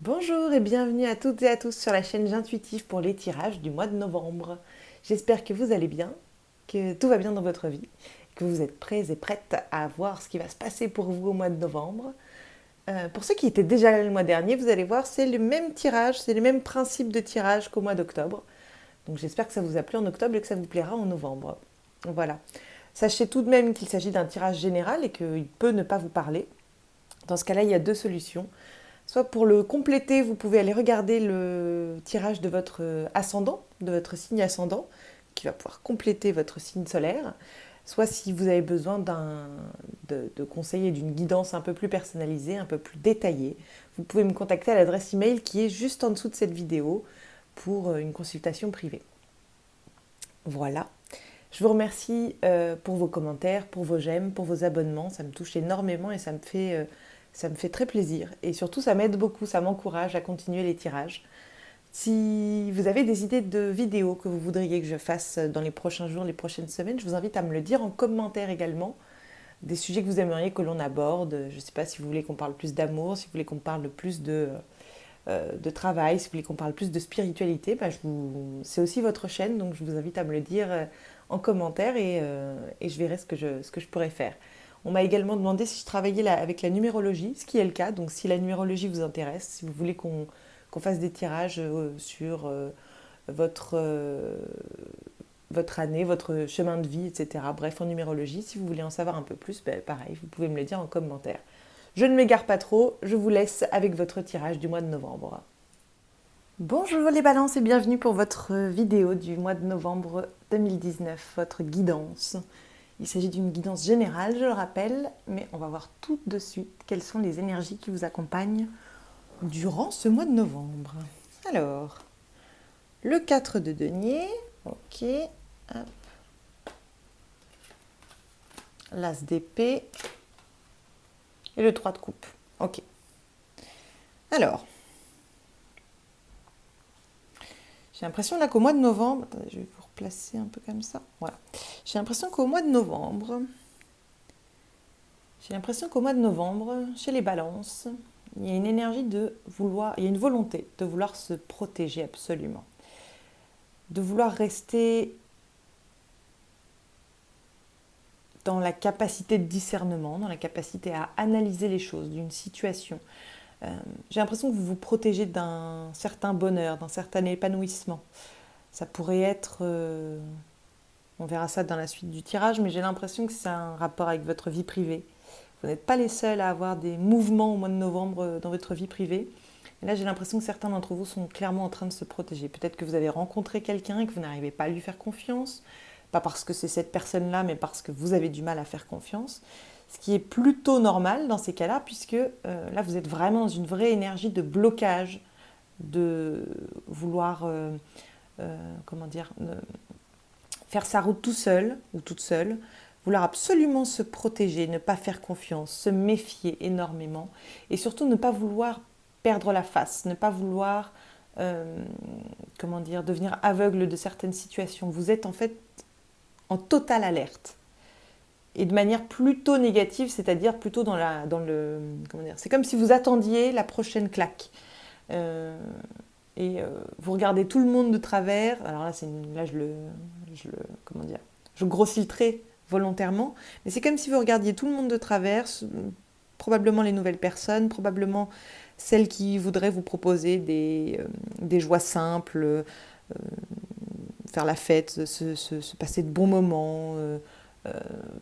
Bonjour et bienvenue à toutes et à tous sur la chaîne J'intuitive pour les tirages du mois de novembre. J'espère que vous allez bien, que tout va bien dans votre vie, que vous êtes prêts et prêtes à voir ce qui va se passer pour vous au mois de novembre. Pour ceux qui étaient déjà là le mois dernier, vous allez voir, c'est le même tirage, c'est le même principe de tirage qu'au mois d'octobre. Donc j'espère que ça vous a plu en octobre et que ça vous plaira en novembre. Voilà. Sachez tout de même qu'il s'agit d'un tirage général et qu'il peut ne pas vous parler. Dans ce cas-là, il y a deux solutions. Soit pour le compléter, vous pouvez aller regarder le tirage de votre ascendant, de votre signe ascendant, qui va pouvoir compléter votre signe solaire. Soit si vous avez besoin de conseils et d'une guidance un peu plus personnalisée, un peu plus détaillée, vous pouvez me contacter à l'adresse email qui est juste en dessous de cette vidéo pour une consultation privée. Voilà. Je vous remercie pour vos commentaires, pour vos j'aime, pour vos abonnements. Ça me touche énormément et ça me fait très plaisir. Et surtout, ça m'aide beaucoup, ça m'encourage à continuer les tirages. Si vous avez des idées de vidéos que vous voudriez que je fasse dans les prochains jours, les prochaines semaines, je vous invite à me le dire en commentaire également. Des sujets que vous aimeriez que l'on aborde. Je ne sais pas si vous voulez qu'on parle plus d'amour, si vous voulez qu'on parle plus de travail, si vous voulez qu'on parle plus de spiritualité, c'est aussi votre chaîne, donc je vous invite à me le dire en commentaire et je verrai ce que je pourrais faire. On m'a également demandé si je travaillais avec la numérologie, ce qui est le cas, donc si la numérologie vous intéresse, si vous voulez qu'on fasse des tirages sur votre, euh, votre année, votre chemin de vie, etc. Bref, en numérologie, si vous voulez en savoir un peu plus, pareil, vous pouvez me le dire en commentaire. Je ne m'égare pas trop, je vous laisse avec votre tirage du mois de novembre. Bonjour les balances et bienvenue pour votre vidéo du mois de novembre 2019, votre guidance. Il s'agit d'une guidance générale, je le rappelle, mais on va voir tout de suite quelles sont les énergies qui vous accompagnent durant ce mois de novembre. Alors, le 4 de denier, ok, hop. L'as d'épée et le 3 de coupe, ok. Alors, j'ai l'impression là qu'au mois de novembre, attendez, je vais vous replacer un peu comme ça, voilà. J'ai l'impression qu'au mois de novembre, chez les balances, il y a une énergie de vouloir, il y a une volonté de vouloir se protéger absolument, de vouloir rester dans la capacité de discernement, dans la capacité à analyser les choses d'une situation. J'ai l'impression que vous vous protégez d'un certain bonheur, d'un certain épanouissement. Ça pourrait être, on verra ça dans la suite du tirage, mais j'ai l'impression que c'est un rapport avec votre vie privée. Vous n'êtes pas les seuls à avoir des mouvements au mois de novembre dans votre vie privée. Et là, j'ai l'impression que certains d'entre vous sont clairement en train de se protéger. Peut-être que vous avez rencontré quelqu'un et que vous n'arrivez pas à lui faire confiance. Pas parce que c'est cette personne-là, mais parce que vous avez du mal à faire confiance. Ce qui est plutôt normal dans ces cas-là, puisque là, vous êtes vraiment dans une vraie énergie de blocage, de vouloir, comment dire, faire sa route tout seul ou toute seule, vouloir absolument se protéger, ne pas faire confiance, se méfier énormément et surtout ne pas vouloir perdre la face, ne pas vouloir comment dire, devenir aveugle de certaines situations. Vous êtes en fait en totale alerte et de manière plutôt négative, c'est-à-dire plutôt dans le comment dire, c'est comme si vous attendiez la prochaine claque. Euh, vous regardez tout le monde de travers. Alors là, comment dire, je grossis le trait volontairement, mais c'est comme si vous regardiez tout le monde de travers, probablement les nouvelles personnes, probablement celles qui voudraient vous proposer des joies simples, faire la fête, se passer de bons moments,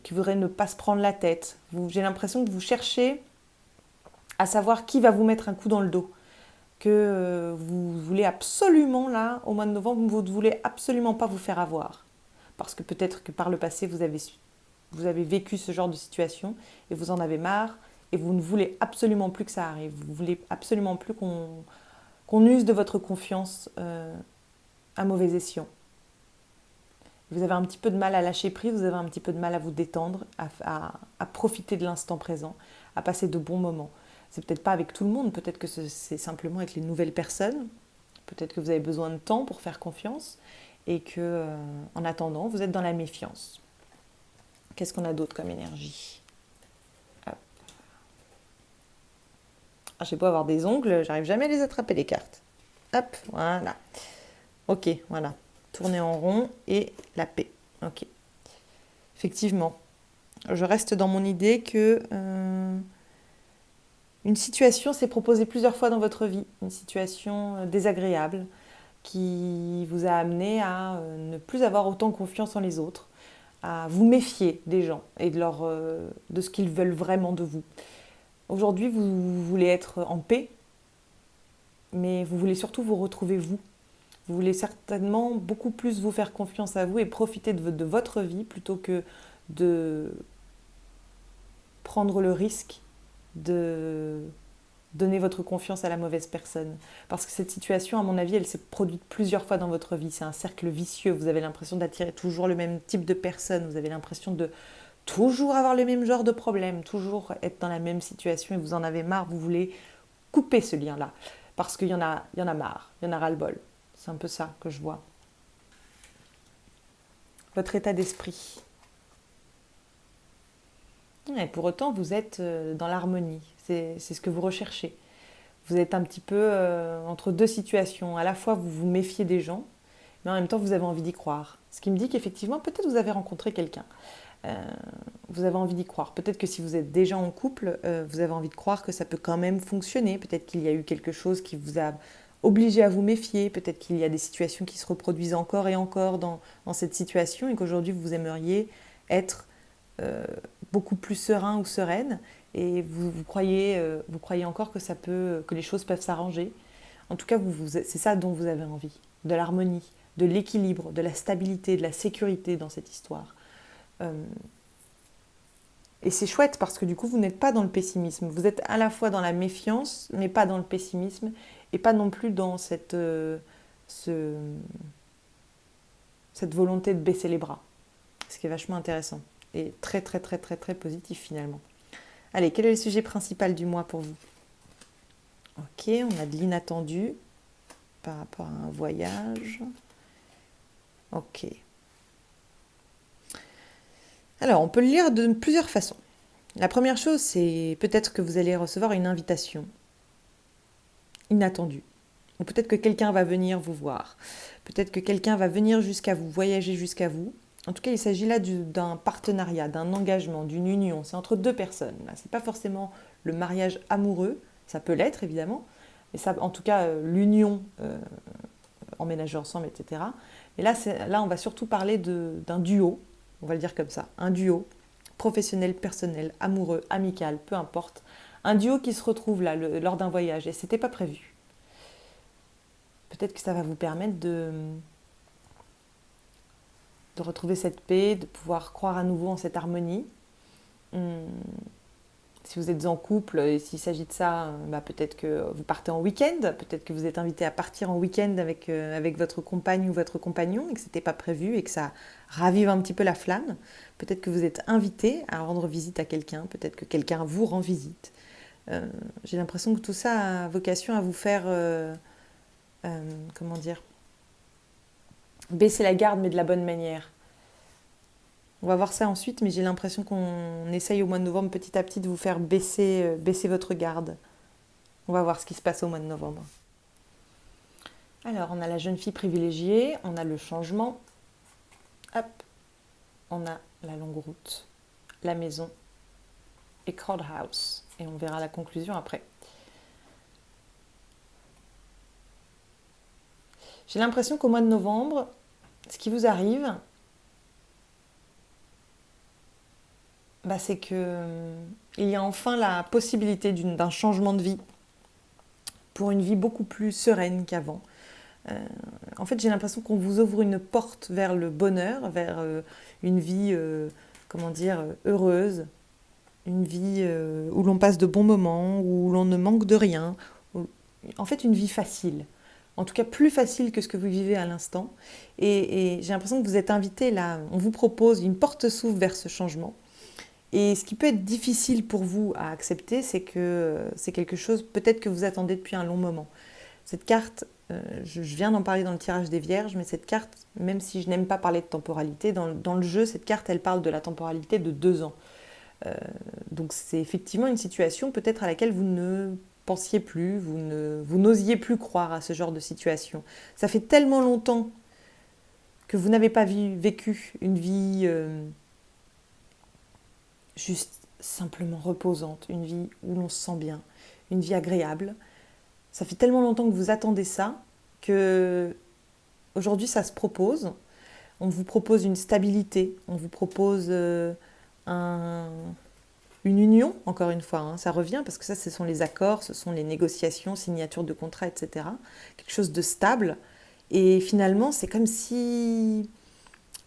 qui voudraient ne pas se prendre la tête. J'ai l'impression que vous cherchez à savoir qui va vous mettre un coup dans le dos, que vous voulez absolument, là, au mois de novembre, vous ne voulez absolument pas vous faire avoir. Parce que peut-être que par le passé, vous avez vécu ce genre de situation et vous en avez marre et vous ne voulez absolument plus que ça arrive. Vous ne voulez absolument plus qu'on use de votre confiance à mauvais escient. Vous avez un petit peu de mal à lâcher prise, vous avez un petit peu de mal à vous détendre, à profiter de l'instant présent, à passer de bons moments. C'est peut-être pas avec tout le monde, peut-être que c'est simplement avec les nouvelles personnes, peut-être que vous avez besoin de temps pour faire confiance et que, en attendant, vous êtes dans la méfiance. Qu'est-ce qu'on a d'autre comme énergie ? Ah, j'ai beau avoir des ongles, j'arrive jamais à les attraper les cartes. Hop, voilà. Ok, voilà. Tourner en rond et la paix. Ok. Effectivement, je reste dans mon idée que une situation s'est proposée plusieurs fois dans votre vie, une situation désagréable qui vous a amené à ne plus avoir autant confiance en les autres, à vous méfier des gens et de ce qu'ils veulent vraiment de vous. Aujourd'hui, vous voulez être en paix, mais vous voulez surtout vous retrouver vous. Vous voulez certainement beaucoup plus vous faire confiance à vous et profiter de votre vie plutôt que de prendre le risque de donner votre confiance à la mauvaise personne. Parce que cette situation, à mon avis, elle s'est produite plusieurs fois dans votre vie. C'est un cercle vicieux. Vous avez l'impression d'attirer toujours le même type de personne. Vous avez l'impression de toujours avoir le même genre de problème, toujours être dans la même situation et vous en avez marre. Vous voulez couper ce lien-là. Parce il y en a marre. Il y en a ras-le-bol. C'est un peu ça que je vois. Votre état d'esprit. Et pour autant, vous êtes dans l'harmonie. C'est ce que vous recherchez. Vous êtes un petit peu entre deux situations. À la fois, vous vous méfiez des gens, mais en même temps, vous avez envie d'y croire. Ce qui me dit qu'effectivement, peut-être vous avez rencontré quelqu'un. Euh, vous avez envie d'y croire. Peut-être que si vous êtes déjà en couple, vous avez envie de croire que ça peut quand même fonctionner. Peut-être qu'il y a eu quelque chose qui vous a obligé à vous méfier. Peut-être qu'il y a des situations qui se reproduisent encore et encore dans cette situation et qu'aujourd'hui, vous aimeriez être euh, beaucoup plus serein ou sereine et vous croyez encore que que les choses peuvent s'arranger. En tout cas, c'est ça dont vous avez envie, de l'harmonie, de l'équilibre, de la stabilité, de la sécurité dans cette histoire. Euh, et c'est chouette parce que du coup, vous n'êtes pas dans le pessimisme. Vous êtes à la fois dans la méfiance, mais pas dans le pessimisme, et pas non plus dans ce- cette volonté de baisser les bras. Ce qui est vachement intéressant et très très très très très positif finalement. Allez, quel est le sujet principal du mois pour vous? Ok, on a de l'inattendu par rapport à un voyage. Ok. Alors, on peut le lire de plusieurs façons. La première chose, c'est peut-être que vous allez recevoir une invitation inattendue. Ou peut-être que quelqu'un va venir vous voir. Peut-être que quelqu'un va venir jusqu'à vous, voyager jusqu'à vous. En tout cas, il s'agit là d'un partenariat, d'un engagement, d'une union. C'est entre deux personnes. Ce n'est pas forcément le mariage amoureux. Ça peut l'être, évidemment. Mais ça, en tout cas, l'union, emménager ensemble, etc. Mais là, on va surtout parler d'un duo. On va le dire comme ça. Un duo professionnel, personnel, amoureux, amical, peu importe. Un duo qui se retrouve là lors d'un voyage. Et c'était pas prévu. Peut-être que ça va vous permettre de retrouver cette paix, de pouvoir croire à nouveau en cette harmonie. Hum, Si vous êtes en couple et s'il s'agit de ça, peut-être que vous partez en week-end, peut-être que vous êtes invité à partir en week-end avec votre compagne ou votre compagnon et que ce n'était pas prévu et que ça ravive un petit peu la flamme. Peut-être que vous êtes invité à rendre visite à quelqu'un, peut-être que quelqu'un vous rend visite. J'ai l'impression que tout ça a vocation à vous faire, comment dire, baisser la garde mais de la bonne manière. On va voir ça ensuite, mais j'ai l'impression qu'on essaye au mois de novembre petit à petit de vous faire baisser votre garde. On va voir ce qui se passe au mois de novembre. Alors, on a la jeune fille privilégiée, on a le changement, hop, on a la longue route, la maison et Crowdhouse. Et on verra la conclusion après. J'ai l'impression qu'au mois de novembre, ce qui vous arrive, c'est qu'il y a enfin la possibilité d'un changement de vie pour une vie beaucoup plus sereine qu'avant. En fait, j'ai l'impression qu'on vous ouvre une porte vers le bonheur, vers une vie, comment dire, heureuse, une vie où l'on passe de bons moments, où l'on ne manque de rien. En fait, une vie facile. En tout cas, plus facile que ce que vous vivez à l'instant. Et j'ai l'impression que vous êtes invité là, on vous propose, une porte s'ouvre vers ce changement. Et ce qui peut être difficile pour vous à accepter, c'est que c'est quelque chose peut-être que vous attendez depuis un long moment. Cette carte, je viens d'en parler dans le tirage des Vierges, mais cette carte, même si je n'aime pas parler de temporalité, dans le jeu, cette carte, elle parle de la temporalité de 2 ans. Donc c'est effectivement une situation peut-être à laquelle vous ne pensiez plus, vous n'osiez plus croire à ce genre de situation. Ça fait tellement longtemps que vous n'avez pas vécu une vie juste simplement reposante, une vie où l'on se sent bien, une vie agréable. Ça fait tellement longtemps que vous attendez ça que aujourd'hui ça se propose. On vous propose une stabilité, on vous propose un, une union, encore une fois, hein, ça revient parce que ça, ce sont les accords, ce sont les négociations, signatures de contrats, etc. Quelque chose de stable. Et finalement, c'est comme si...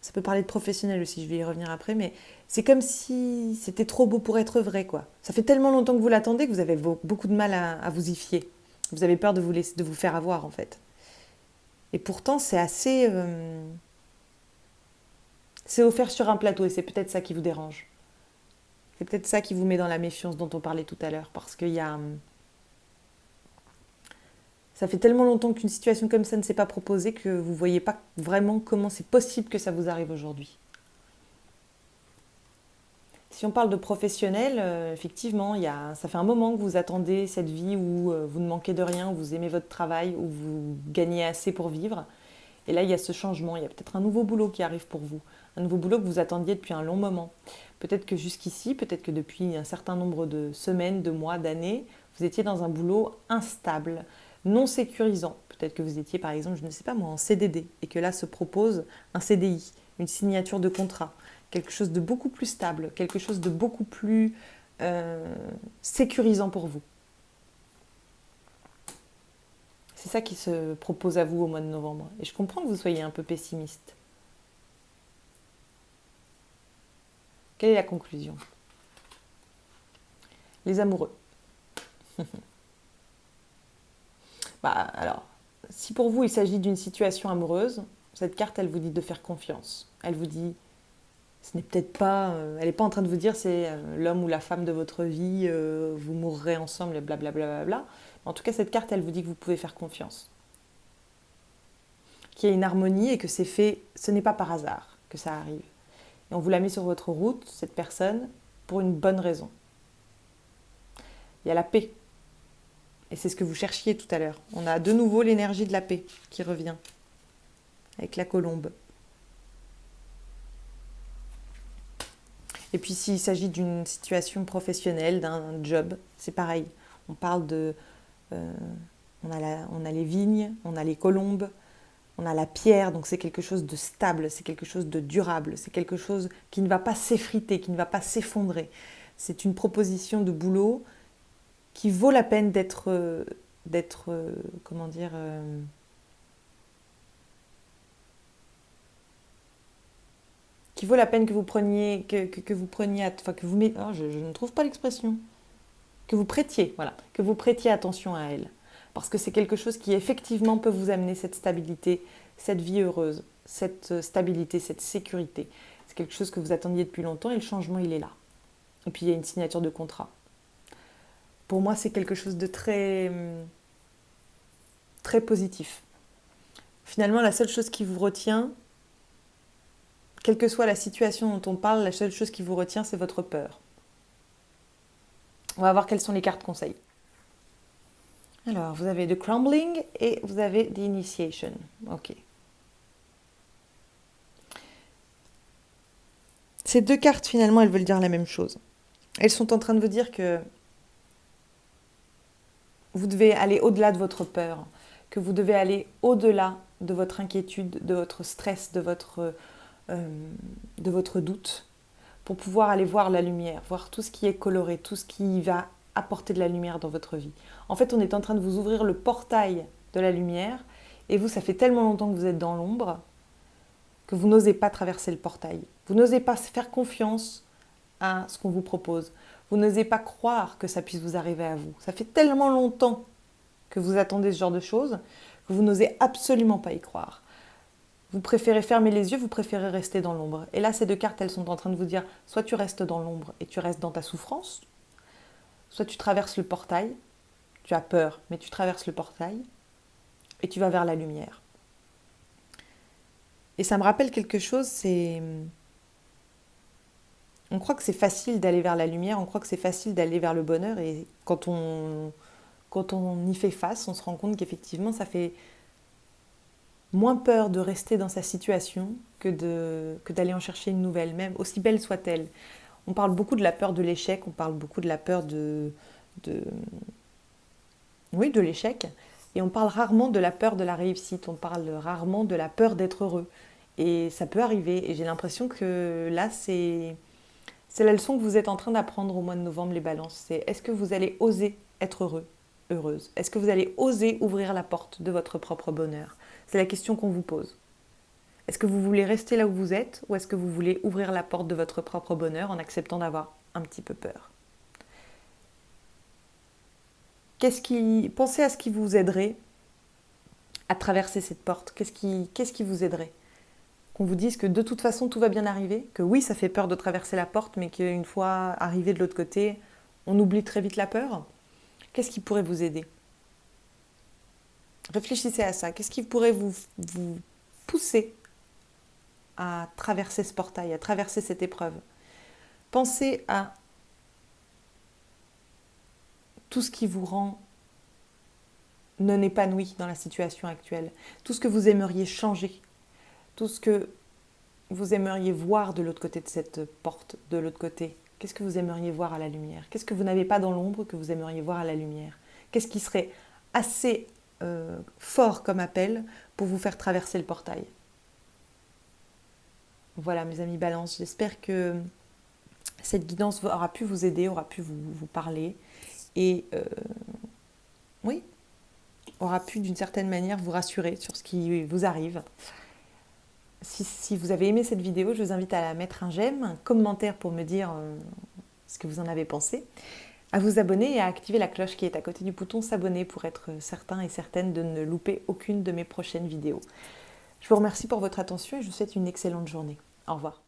Ça peut parler de professionnel aussi, je vais y revenir après, mais c'est comme si c'était trop beau pour être vrai, quoi. Ça fait tellement longtemps que vous l'attendez que vous avez beaucoup de mal à vous y fier. Vous avez peur de vous faire avoir, en fait. Et pourtant, c'est assez... c'est offert sur un plateau et c'est peut-être ça qui vous dérange. C'est peut-être ça qui vous met dans la méfiance dont on parlait tout à l'heure. Parce qu'il y a... Ça fait tellement longtemps qu'une situation comme ça ne s'est pas proposée que vous ne voyez pas vraiment comment c'est possible que ça vous arrive aujourd'hui. Si on parle de professionnel, effectivement, ça fait un moment que vous attendez cette vie où vous ne manquez de rien, où vous aimez votre travail, où vous gagnez assez pour vivre. Et là, il y a ce changement, il y a peut-être un nouveau boulot qui arrive pour vous. Un nouveau boulot que vous attendiez depuis un long moment. Peut-être que jusqu'ici, peut-être que depuis un certain nombre de semaines, de mois, d'années, vous étiez dans un boulot instable, non sécurisant. Peut-être que vous étiez par exemple, je ne sais pas moi, en CDD et que là se propose un CDI, une signature de contrat, quelque chose de beaucoup plus stable, quelque chose de beaucoup plus sécurisant pour vous. C'est ça qui se propose à vous au mois de novembre. Et je comprends que vous soyez un peu pessimiste. Quelle est la conclusion? Les amoureux. Alors, si pour vous il s'agit d'une situation amoureuse, cette carte elle vous dit de faire confiance. Elle vous dit, ce n'est peut-être pas, elle n'est pas en train de vous dire c'est l'homme ou la femme de votre vie, vous mourrez ensemble, et blablabla. Bla bla bla. En tout cas, cette carte elle vous dit que vous pouvez faire confiance. Qu'il y a une harmonie et que c'est fait, ce n'est pas par hasard que ça arrive. Et on vous la met sur votre route, cette personne, pour une bonne raison. Il y a la paix. Et c'est ce que vous cherchiez tout à l'heure. On a de nouveau l'énergie de la paix qui revient avec la colombe. Et puis s'il s'agit d'une situation professionnelle, d'un job, c'est pareil. On parle de... on a les vignes, on a les colombes, on a la pierre, donc c'est quelque chose de stable, c'est quelque chose de durable, c'est quelque chose qui ne va pas s'effriter, qui ne va pas s'effondrer. C'est une proposition de boulot qui vaut la peine d'être comment dire, qui vaut la peine que vous preniez, que vous preniez, enfin que vous mettez, oh, je ne trouve pas l'expression, que vous prêtiez, voilà, que vous prêtiez attention à elle, parce que c'est quelque chose qui effectivement peut vous amener cette stabilité, cette vie heureuse, cette stabilité, cette sécurité. C'est quelque chose que vous attendiez depuis longtemps et le changement il est là. Et puis il y a une signature de contrat. Pour moi, c'est quelque chose de très, très positif. Finalement, la seule chose qui vous retient, quelle que soit la situation dont on parle, la seule chose qui vous retient, c'est votre peur. On va voir quelles sont les cartes conseils. Alors, vous avez The Crumbling et vous avez The Initiation. Ok. Ces deux cartes, finalement, elles veulent dire la même chose. Elles sont en train de vous dire que vous devez aller au-delà de votre peur, que vous devez aller au-delà de votre inquiétude, de votre stress, de votre doute, pour pouvoir aller voir la lumière, voir tout ce qui est coloré, tout ce qui va apporter de la lumière dans votre vie. En fait, on est en train de vous ouvrir le portail de la lumière, et vous, ça fait tellement longtemps que vous êtes dans l'ombre, que vous n'osez pas traverser le portail. Vous n'osez pas faire confiance à ce qu'on vous propose. Vous n'osez pas croire que ça puisse vous arriver à vous. Ça fait tellement longtemps que vous attendez ce genre de choses que vous n'osez absolument pas y croire. Vous préférez fermer les yeux, vous préférez rester dans l'ombre. Et là, ces deux cartes, elles sont en train de vous dire, soit tu restes dans l'ombre et tu restes dans ta souffrance, soit tu traverses le portail, tu as peur, mais tu traverses le portail et tu vas vers la lumière. Et ça me rappelle quelque chose, c'est... On croit que c'est facile d'aller vers la lumière, on croit que c'est facile d'aller vers le bonheur, et quand on quand on y fait face, on se rend compte qu'effectivement, ça fait moins peur de rester dans sa situation que d'aller en chercher une nouvelle, même aussi belle soit-elle. On parle beaucoup de la peur de l'échec, on parle beaucoup de la peur de, oui, de l'échec, et on parle rarement de la peur de la réussite, on parle rarement de la peur d'être heureux. Et ça peut arriver, et j'ai l'impression que là, c'est la leçon que vous êtes en train d'apprendre au mois de novembre, les balances. C'est est-ce que vous allez oser être heureux, heureuse? Est-ce que vous allez oser ouvrir la porte de votre propre bonheur? C'est la question qu'on vous pose. Est-ce que vous voulez rester là où vous êtes ou est-ce que vous voulez ouvrir la porte de votre propre bonheur en acceptant d'avoir un petit peu peur? Pensez à ce qui vous aiderait à traverser cette porte. Qu'est-ce qui vous aiderait? Qu'on vous dise que de toute façon tout va bien arriver, que oui, ça fait peur de traverser la porte, mais qu'une fois arrivé de l'autre côté, on oublie très vite la peur. Qu'est-ce qui pourrait vous aider? Réfléchissez à ça. Qu'est-ce qui pourrait vous pousser à traverser ce portail, à traverser cette épreuve? Pensez à tout ce qui vous rend non épanoui dans la situation actuelle, tout ce que vous aimeriez changer, tout ce que vous aimeriez voir de l'autre côté de cette porte, de l'autre côté. Qu'est-ce que vous aimeriez voir à la lumière? Qu'est-ce que vous n'avez pas dans l'ombre que vous aimeriez voir à la lumière? Qu'est-ce qui serait assez fort comme appel pour vous faire traverser le portail? Voilà mes amis Balance, j'espère que cette guidance aura pu vous aider, aura pu vous parler et oui, aura pu d'une certaine manière vous rassurer sur ce qui vous arrive. Si vous avez aimé cette vidéo, je vous invite à la mettre un j'aime, un commentaire pour me dire ce que vous en avez pensé, à vous abonner et à activer la cloche qui est à côté du bouton s'abonner pour être certain et certaine de ne louper aucune de mes prochaines vidéos. Je vous remercie pour votre attention et je vous souhaite une excellente journée. Au revoir.